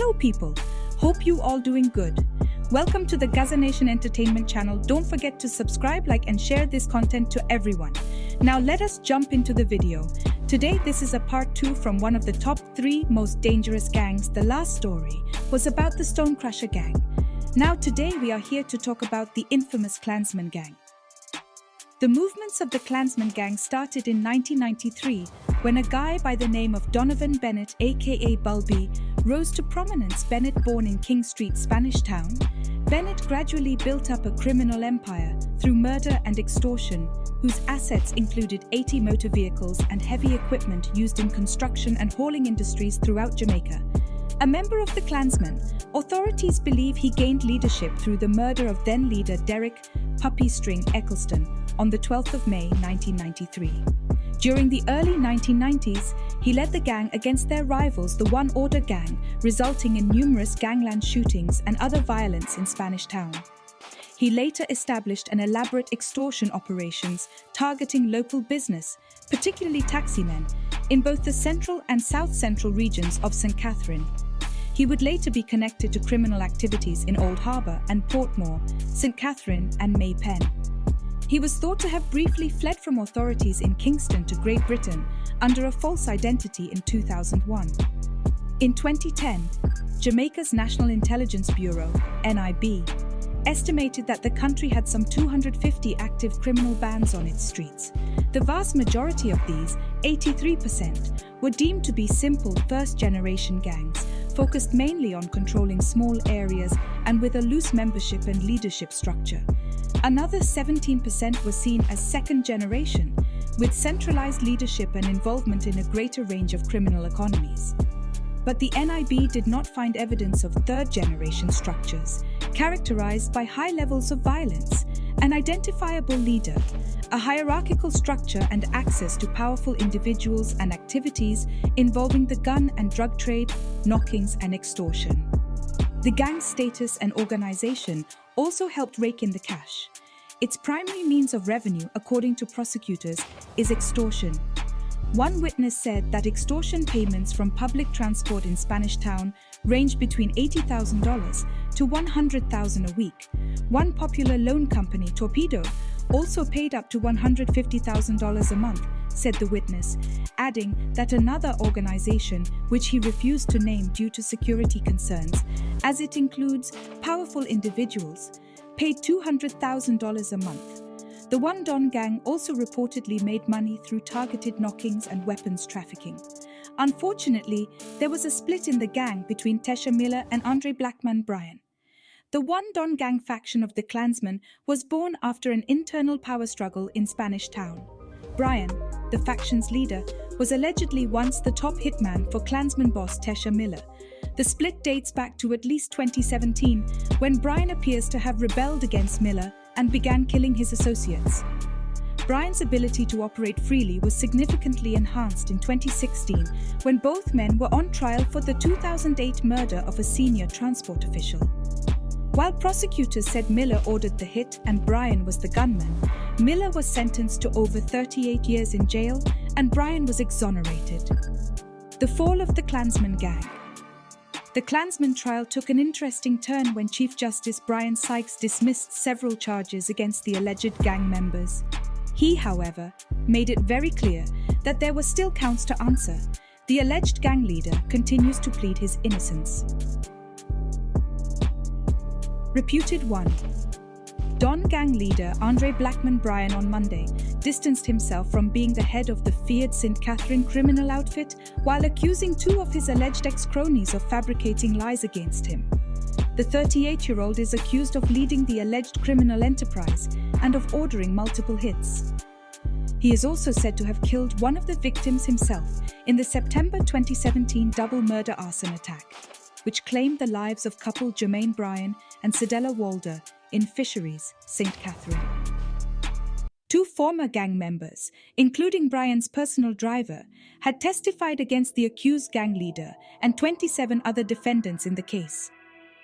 Hello people, hope you all doing good. Welcome to the Gaza Nation Entertainment channel. Don't forget to subscribe, like and share this content to everyone. Now let us jump into the video. Today this is a part 2 from one of the top 3 most dangerous gangs. The last story was about the Stonecrusher gang. Now today we are here to talk about the infamous Klansman gang. The movements of the Klansman gang started in 1993 when a guy by the name of Donovan Bennett aka Bulby rose to prominence. Bennett, born in King Street, Spanish Town, Bennett gradually built up a criminal empire through murder and extortion, whose assets included 80 motor vehicles and heavy equipment used in construction and hauling industries throughout Jamaica. A member of the Klansmen, authorities believe he gained leadership through the murder of then-leader Derek "Puppy String" Eccleston on the 12th of May 1993. During the early 1990s, he led the gang against their rivals, the One Order gang, resulting in numerous gangland shootings and other violence in Spanish Town. He later established an elaborate extortion operations targeting local business, particularly taximen, in both the central and south-central regions of St. Catherine. He would later be connected to criminal activities in Old Harbour and Portmore, St. Catherine and May Pen. He was thought to have briefly fled from authorities in Kingston to Great Britain under a false identity in 2001. In 2010, Jamaica's National Intelligence Bureau, NIB, estimated that the country had some 250 active criminal bands on its streets. The vast majority of these, 83%, were deemed to be simple first-generation gangs, focused mainly on controlling small areas and with a loose membership and leadership structure. Another 17% were seen as second generation, with centralized leadership and involvement in a greater range of criminal economies. But the NIB did not find evidence of third-generation structures, characterized by high levels of violence, an identifiable leader, a hierarchical structure and access to powerful individuals and activities involving the gun and drug trade, knockings and extortion. The gang's status and organization also helped rake in the cash. Its primary means of revenue, according to prosecutors, is extortion. One witness said that extortion payments from public transport in Spanish Town ranged between $80,000 to $100,000 a week. One popular loan company, Torpedo, also paid up to $150,000 a month, said the witness, adding that another organization, which he refused to name due to security concerns, as it includes powerful individuals, paid $200,000 a month. The One Don gang also reportedly made money through targeted knockings and weapons trafficking. Unfortunately, there was a split in the gang between Tesha Miller and Andre Blackman Bryan. The One Don gang faction of the Klansmen was born after an internal power struggle in Spanish Town. Bryan, the faction's leader, was allegedly once the top hitman for Klansman boss Tesha Miller. The split dates back to at least 2017, when Bryan appears to have rebelled against Miller and began killing his associates. Bryan's ability to operate freely was significantly enhanced in 2016 when both men were on trial for the 2008 murder of a senior transport official. While prosecutors said Miller ordered the hit and Bryan was the gunman, Miller was sentenced to over 38 years in jail and Bryan was exonerated. The fall of the Klansman gang. The Klansman trial took an interesting turn when Chief Justice Brian Sykes dismissed several charges against the alleged gang members. He, however, made it very clear that there were still counts to answer. The alleged gang leader continues to plead his innocence. Reputed 1. Don gang leader Andre Blackman Bryan on Monday distanced himself from being the head of the feared St. Catherine criminal outfit while accusing 2 of his alleged ex-cronies of fabricating lies against him. The 38-year-old is accused of leading the alleged criminal enterprise and of ordering multiple hits. He is also said to have killed one of the victims himself in the September 2017 double murder arson attack, which claimed the lives of couple Jermaine Bryan and Cedella Walder in Fisheries, St. Catherine. 2 former gang members, including Bryan's personal driver, had testified against the accused gang leader and 27 other defendants in the case.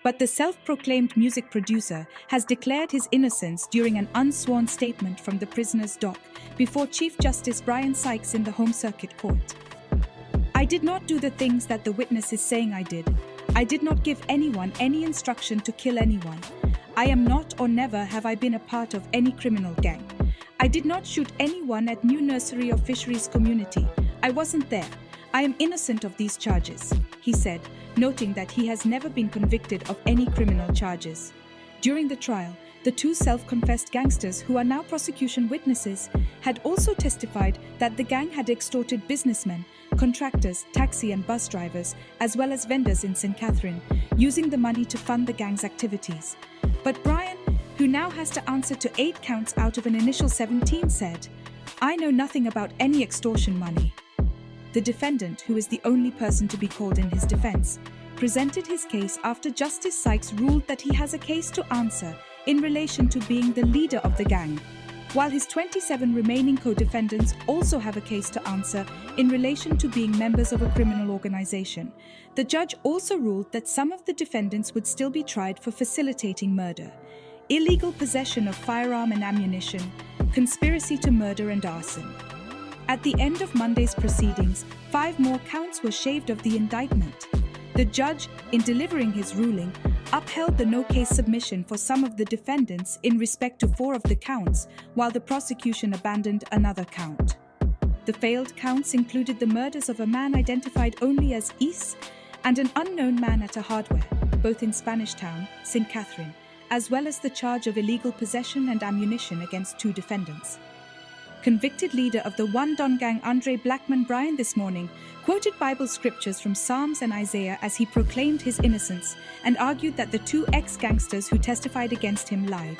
But the self-proclaimed music producer has declared his innocence during an unsworn statement from the prisoner's dock before Chief Justice Brian Sykes in the Home Circuit Court. "I did not do the things that the witness is saying I did. I did not give anyone any instruction to kill anyone. I am not or never have I been a part of any criminal gang. I did not shoot anyone at New Nursery or Fisheries Community. I wasn't there. I am innocent of these charges, he said, noting that he has never been convicted of any criminal charges. During the trial, the two self-confessed gangsters, who are now prosecution witnesses, had also testified that the gang had extorted businessmen, contractors, taxi and bus drivers, as well as vendors in St. Catherine, using the money to fund the gang's activities. But Brian, who now has to answer to 8 counts out of an initial 17, said, "I know nothing about any extortion money." The defendant, who is the only person to be called in his defense, presented his case after Justice Sykes ruled that he has a case to answer in relation to being the leader of the gang, while his 27 remaining co-defendants also have a case to answer in relation to being members of a criminal organization. The judge also ruled that some of the defendants would still be tried for facilitating murder, illegal possession of firearm and ammunition, conspiracy to murder and arson. At the end of Monday's proceedings, 5 more counts were shaved of the indictment. The judge, in delivering his ruling, upheld the no-case submission for some of the defendants in respect to 4 of the counts, while the prosecution abandoned another count. The failed counts included the murders of a man identified only as Is and an unknown man at a hardware, both in Spanish Town, St. Catherine, as well as the charge of illegal possession and ammunition against 2 defendants. Convicted leader of the One Don Gang Andre Blackman Bryan this morning quoted Bible scriptures from Psalms and Isaiah as he proclaimed his innocence and argued that the 2 ex-gangsters who testified against him lied.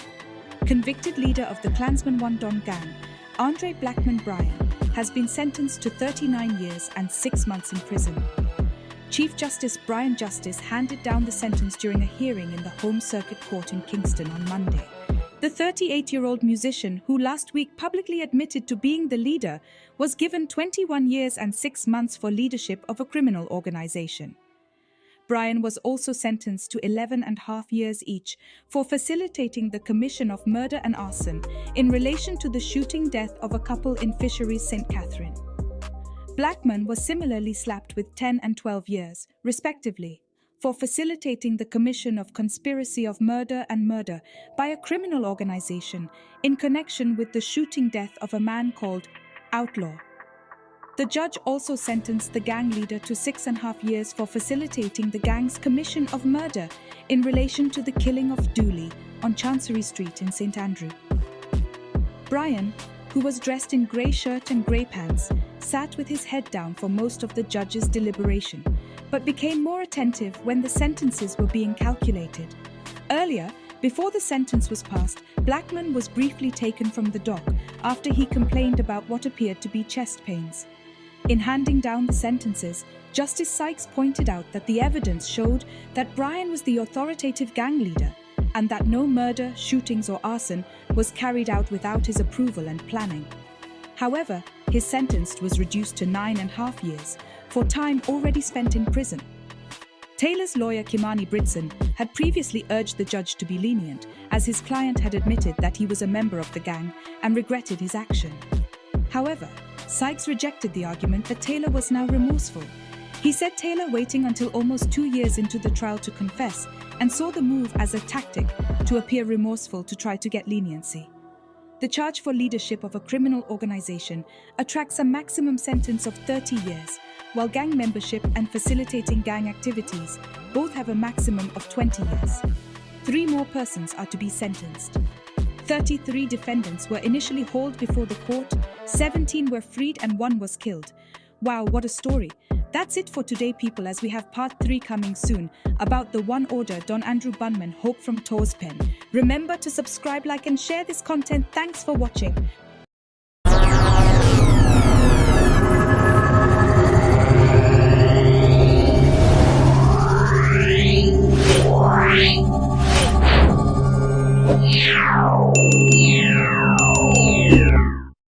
Convicted leader of the Klansman One Don Gang, Andre Blackman Bryan, has been sentenced to 39 years and 6 months in prison. Chief Justice Brian Justice handed down the sentence during a hearing in the Home Circuit Court in Kingston on Monday. The 38-year-old musician, who last week publicly admitted to being the leader, was given 21 years and 6 months for leadership of a criminal organization. Bryan was also sentenced to 11.5 years each for facilitating the commission of murder and arson in relation to the shooting death of a couple in Fisheries St. Catherine. Blackman was similarly slapped with 10 and 12 years, respectively, for facilitating the commission of conspiracy of murder and murder by a criminal organization in connection with the shooting death of a man called Outlaw. The judge also sentenced the gang leader to 6.5 years for facilitating the gang's commission of murder in relation to the killing of d.u.d.a on Chancery Street in St. Andrew. Bryan, who was dressed in grey shirt and grey pants, sat with his head down for most of the judge's deliberation, but became more attentive when the sentences were being calculated. Earlier, before the sentence was passed, Blackman was briefly taken from the dock after he complained about what appeared to be chest pains. In handing down the sentences, Justice Sykes pointed out that the evidence showed that Bryan was the authoritative gang leader and that no murder, shootings or arson was carried out without his approval and planning. However, his sentence was reduced to 9.5 years for time already spent in prison. Taylor's lawyer Kimani Britson had previously urged the judge to be lenient, as his client had admitted that he was a member of the gang and regretted his action. However, Sykes rejected the argument that Taylor was now remorseful. He said Taylor waiting until almost 2 years into the trial to confess and saw the move as a tactic to appear remorseful to try to get leniency. The charge for leadership of a criminal organization attracts a maximum sentence of 30 years, while gang membership and facilitating gang activities both have a maximum of 20 years. 3 more persons are to be sentenced. 33 defendants were initially hauled before the court, 17 were freed and 1 was killed. Wow, what a story. That's it for today, people, as we have part 3 coming soon about the one order Don Andrew Bunman Hope from Tor's pen. Remember to subscribe, like and share this content. Thanks for watching. Yeah.